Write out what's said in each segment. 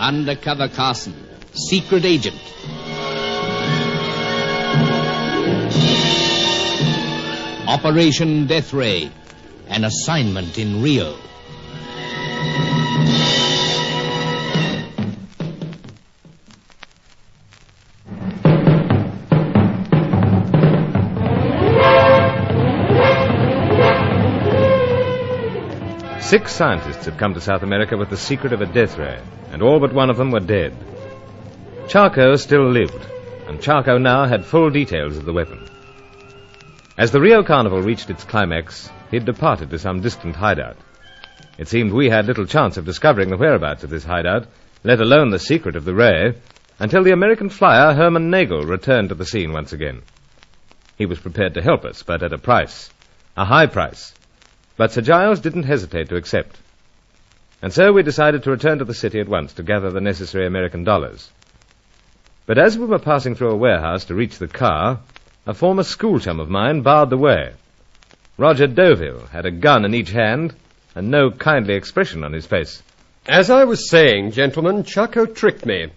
Undercover Carson, secret agent. Operation Death Ray, an assignment in Rio. Six scientists had come to South America with the secret of a death ray, and all but one of them were dead. Charco still lived, and Charco now had full details of the weapon. As the Rio Carnival reached its climax, he had departed to some distant hideout. It seemed we had little chance of discovering the whereabouts of this hideout, let alone the secret of the ray, until the American flyer Herman Nagel returned to the scene once again. He was prepared to help us, but at a price, a high price. But Sir Giles didn't hesitate to accept. And so we decided to return to the city at once to gather the necessary American dollars. But as we were passing through a warehouse to reach the car, a former school chum of mine barred the way. Roger Deauville had a gun in each hand and no kindly expression on his face. As I was saying, gentlemen, Charco tricked me.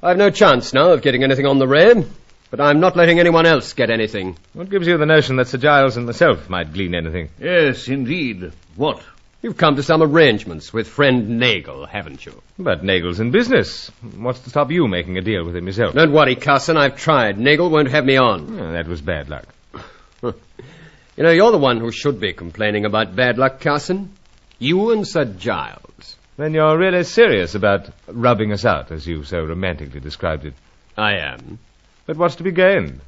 I've no chance now of getting anything on the ray, but I'm not letting anyone else get anything. What gives you the notion that Sir Giles and myself might glean anything? Yes, indeed. What? You've come to some arrangements with friend Nagel, haven't you? But Nagel's in business. What's to stop you making a deal with him yourself? Don't worry, Carson. I've tried. Nagel won't have me on. Oh, that was bad luck. You know, you're the one who should be complaining about bad luck, Carson. You and Sir Giles. Then you're really serious about rubbing us out, as you so romantically described it. I am. But what's to be gained?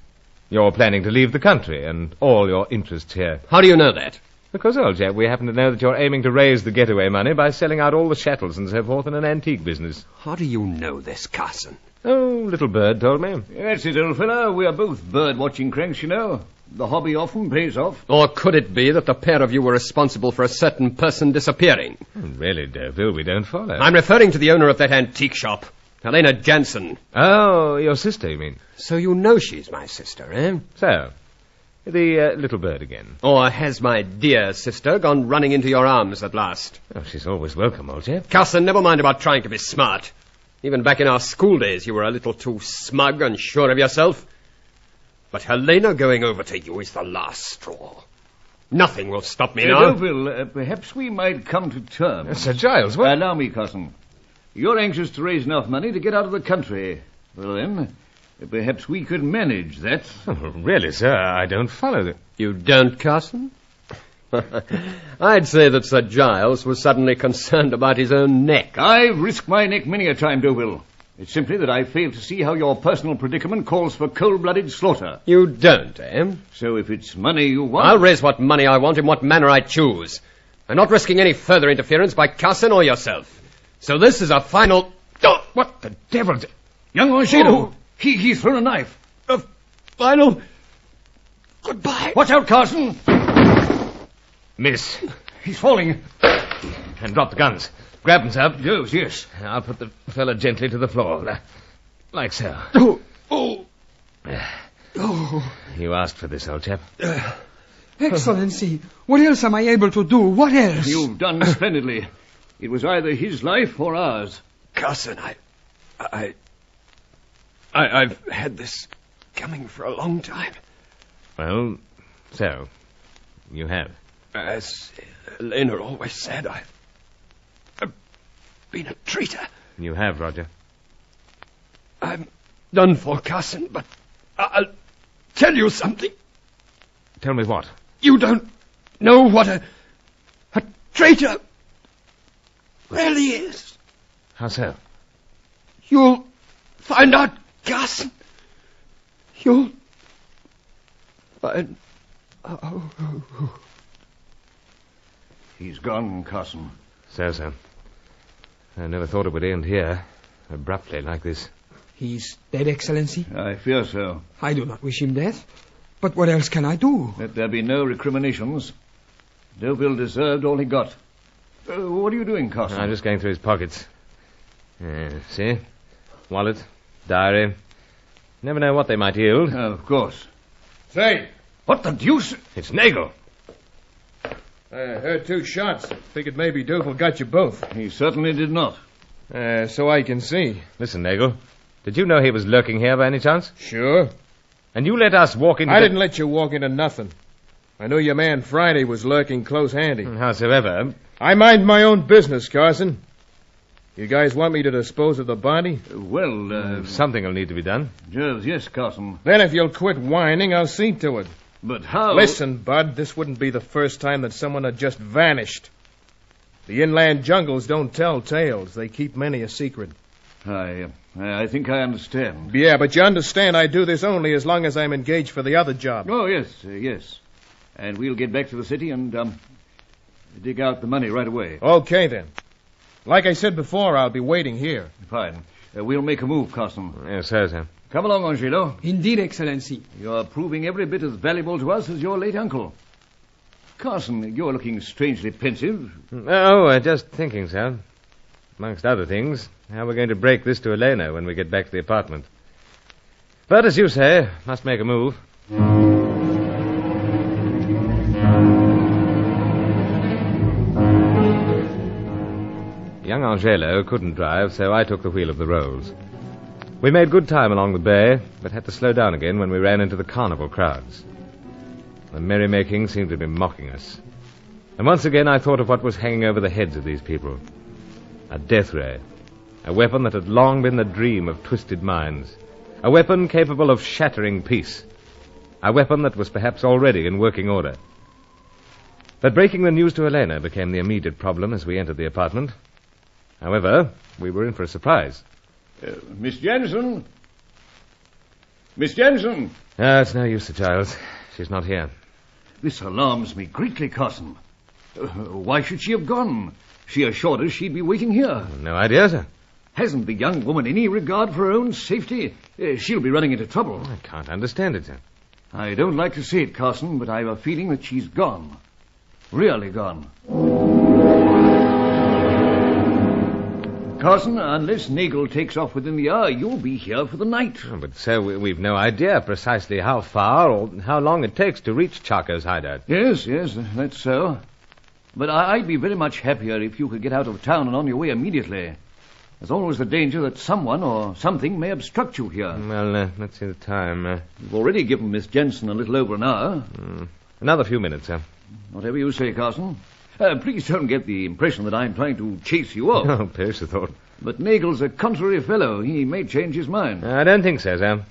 You're planning to leave the country and all your interests here. How do you know that? Because, old chap, we happen to know that you're aiming to raise the getaway money by selling out all the chattels and so forth in an antique business. How do you know this, Carson? Oh, little bird told me. That's it, old fellow. We are both bird-watching cranks, you know. The hobby often pays off. Or could it be that the pair of you were responsible for a certain person disappearing? Really, Deauville, we don't follow. I'm referring to the owner of that antique shop, Helena Jansen. Oh, your sister, you mean? So you know she's my sister, eh? So, the little bird again. Or has my dear sister gone running into your arms at last? Oh, she's always welcome, old chap. Carson, never mind about trying to be smart. Even back in our school days, you were a little too smug and sure of yourself. But Helena going over to you is the last straw. Nothing will stop me now. Deauville, perhaps we might come to terms. Sir Giles, what? Allow me, Carson. You're anxious to raise enough money to get out of the country. Well, then, perhaps we could manage that. Oh, really, sir, I don't follow that. You don't, Carson? I'd say that Sir Giles was suddenly concerned about his own neck. I've risked my neck many a time, Deauville. It's simply that I fail to see how your personal predicament calls for cold-blooded slaughter. You don't, eh? So if it's money you want... I'll raise what money I want in what manner I choose. I'm not risking any further interference by Carson or yourself. So this is a final... Oh, what the devil... Young Angelo, Oh. He's thrown a knife. A final... Goodbye. Watch out, Carson. Miss. He's falling. And drop the guns. Grab them, sir. Yes. I'll put the fella gently to the floor. Like so. Oh. You asked for this, old chap. Excellency, what else am I able to do? What else? You've done splendidly. It was either his life or ours. Carson, I've had this coming for a long time. Well, so, you have. As Helena always said, I've been a traitor. You have, Roger. I'm done for, Carson, but I'll tell you something. Tell me what? You don't know what a traitor really is. How so? You'll find out, Carson. You'll find out. He's gone, Carson. So. I never thought it would end here, abruptly like this. He's dead, Excellency? I fear so. I do not wish him death. But what else can I do? Let there be no recriminations. Deauville deserved all he got. What are you doing, Carson? I'm just going through his pockets. See? Wallet, diary. Never know what they might yield. Of course. Say, What the deuce? It's Nagel. I heard two shots. Figured maybe Deauville got you both. He certainly did not. So I can see. Listen, Nagel. Did you know he was lurking here by any chance? Sure. And you let us walk into I didn't let you walk into nothing. I knew your man Friday was lurking close handy. Howsoever... I mind my own business, Carson. You guys want me to dispose of the body? something will need to be done. Jervis, yes, Carson. Then if you'll quit whining, I'll see to it. But how... Listen, Bud, this wouldn't be the first time that someone had just vanished. The inland jungles don't tell tales. They keep many a secret. I think I understand. Yeah, but you understand I do this only as long as I'm engaged for the other job. Oh, yes. And we'll get back to the city and, dig out the money right away. Okay, then. Like I said before, I'll be waiting here. Fine. We'll make a move, Carson. Yes, sir. Come along, Angelo. Indeed, Excellency. You're proving every bit as valuable to us as your late uncle. Carson, you're looking strangely pensive. Just thinking, sir. Amongst other things, how we're going to break this to Elena when we get back to the apartment. But as you say, must make a move. Young Angelo couldn't drive, so I took the wheel of the Rolls. We made good time along the bay, but had to slow down again when we ran into the carnival crowds. The merrymaking seemed to be mocking us. And once again I thought of what was hanging over the heads of these people. A death ray. A weapon that had long been the dream of twisted minds. A weapon capable of shattering peace. A weapon that was perhaps already in working order. But breaking the news to Elena became the immediate problem as we entered the apartment. However, we were in for a surprise. Miss Jensen? Miss Jensen? It's no use, Sir Giles. She's not here. This alarms me greatly, Carson. Why should she have gone? She assured us she'd be waiting here. No idea, sir. Hasn't the young woman any regard for her own safety? She'll be running into trouble. I can't understand it, sir. I don't like to say it, Carson, but I've a feeling that she's gone. Really gone. Carson, unless Nagel takes off within the hour, you'll be here for the night. But, sir, we've no idea precisely how far or how long it takes to reach Charco's hideout. Yes, that's so. But I'd be very much happier if you could get out of town and on your way immediately. There's always the danger that someone or something may obstruct you here. Well, let's see the time. You've already given Miss Jensen a little over an hour. Another few minutes, sir. Whatever you say, Carson. Please don't get the impression that I'm trying to chase you off. Oh, perish the thought. But Nagel's a contrary fellow. He may change his mind. I don't think so, sir.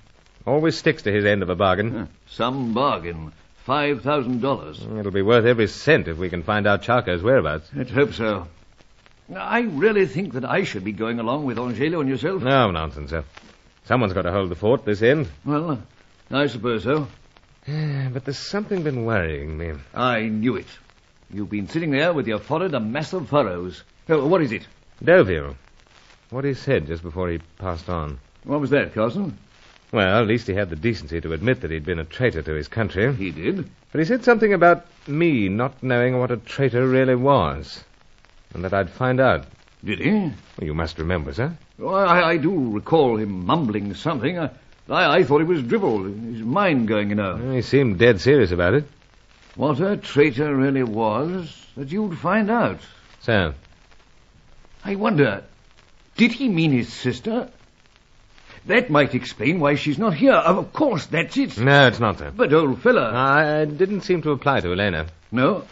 Always sticks to his end of a bargain. Some bargain. $5,000. It'll be worth every cent if we can find out Charco's whereabouts. Let's hope so. I really think that I should be going along with Angelo and yourself. No, nonsense, sir. Someone's got to hold the fort this end. Well, I suppose so. But there's something been worrying me. I knew it. You've been sitting there with your forehead a mass of furrows. What is it? Deauville. What he said just before he passed on. What was that, Carson? Well, at least he had the decency to admit that he'd been a traitor to his country. He did? But he said something about me not knowing what a traitor really was. And that I'd find out. Did he? Well, you must remember, sir. Oh, I do recall him mumbling something. I thought he was dribbled. His mind going, you know. Well, he seemed dead serious about it. What a traitor really was, that you'd find out. So? I wonder, did he mean his sister? That might explain why she's not here. Of course, that's it. No, it's not, sir. But, old fella... I didn't seem to apply to Elena. No?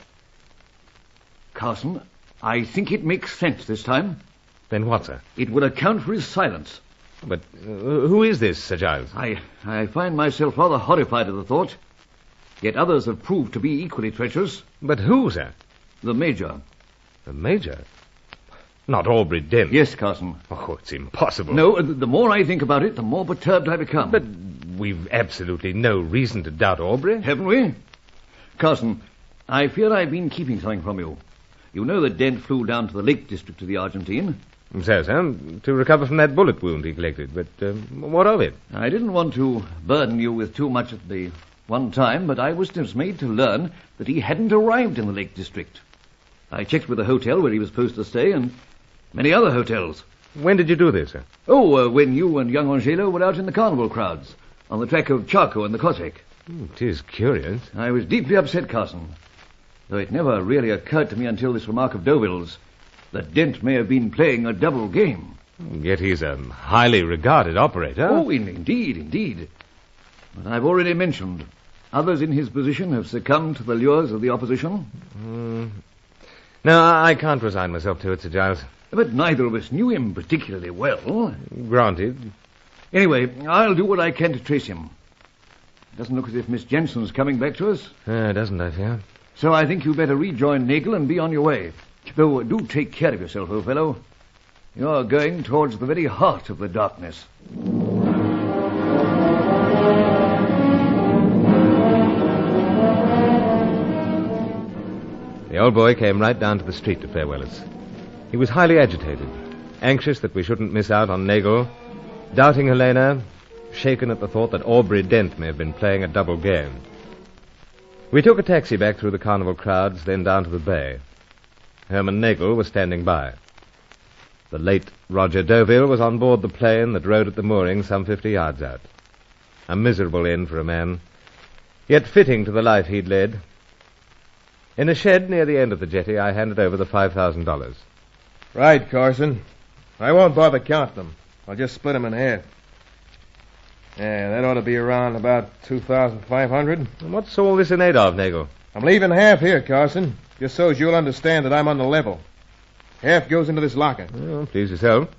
Carson, I think it makes sense this time. Then what, sir? It would account for his silence. But who is this, Sir Giles? I find myself rather horrified at the thought. Yet others have proved to be equally treacherous. But who, sir? The Major. The Major? Not Aubrey Dent? Yes, Carson. Oh, it's impossible. No, the more I think about it, the more perturbed I become. But we've absolutely no reason to doubt Aubrey. Haven't we? Carson, I fear I've been keeping something from you. You know that Dent flew down to the Lake District of the Argentine. So, sir, to recover from that bullet wound he collected. But what of it? I didn't want to burden you with too much at the one time, but I was dismayed to learn that he hadn't arrived in the Lake District. I checked with the hotel where he was supposed to stay and many other hotels. When did you do this, sir? When you and young Angelo were out in the carnival crowds, on the track of Charco and the Cossack. It is curious. I was deeply upset, Carson, though it never really occurred to me until this remark of Deauville's that Dent may have been playing a double game. Yet he's a highly regarded operator. Oh, indeed. But I've already mentioned, others in his position have succumbed to the lures of the opposition. No, I can't resign myself to it, Sir Giles. But neither of us knew him particularly well. Granted. Anyway, I'll do what I can to trace him. It doesn't look as if Miss Jensen's coming back to us. Doesn't, I fear. So I think you better rejoin Nikola and be on your way. Though do take care of yourself, old fellow. You're going towards the very heart of the darkness. The old boy came right down to the street to farewell us. He was highly agitated, anxious that we shouldn't miss out on Nagel, doubting Helena, shaken at the thought that Aubrey Dent may have been playing a double game. We took a taxi back through the carnival crowds, then down to the bay. Herman Nagel was standing by. The late Roger Deauville was on board the plane that rode at the mooring some 50 yards out. A miserable end for a man, yet fitting to the life he'd led. In a shed near the end of the jetty, I handed over the $5,000. Right, Carson. I won't bother counting them. I'll just split them in half. Yeah, that ought to be around about 2,500. And what's all this in aid of, Nagel? I'm leaving half here, Carson, just so as you'll understand that I'm on the level. Half goes into this locker. Oh, please yourself.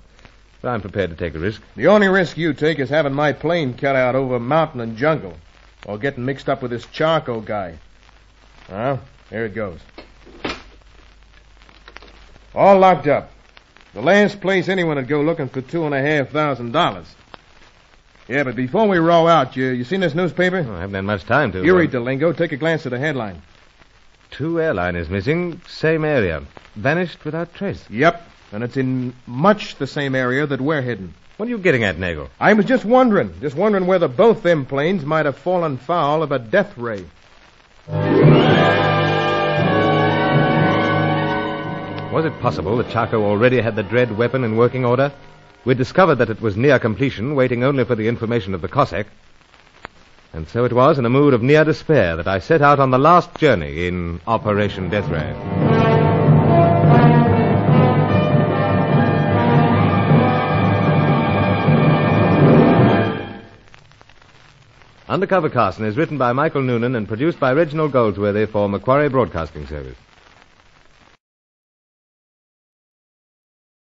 But I'm prepared to take a risk. The only risk you take is having my plane cut out over mountain and jungle, or getting mixed up with this Charco guy. Well, here it goes. All locked up. The last place anyone would go looking for $2,500. Yeah, but before we row out, you seen this newspaper? Oh, I haven't had much time to. You read the lingo. Take a glance at the headline. 2 airliners missing, same area. Vanished without trace. Yep, and it's in much the same area that we're hidden. What are you getting at, Nagel? I was just wondering whether both them planes might have fallen foul of a death ray. Was it possible that Charco already had the dread weapon in working order? We discovered that it was near completion, waiting only for the information of the Cossack. And so it was in a mood of near despair that I set out on the last journey in Operation Death Ray. Undercover Carson is written by Michael Noonan and produced by Reginald Goldsworthy for Macquarie Broadcasting Service.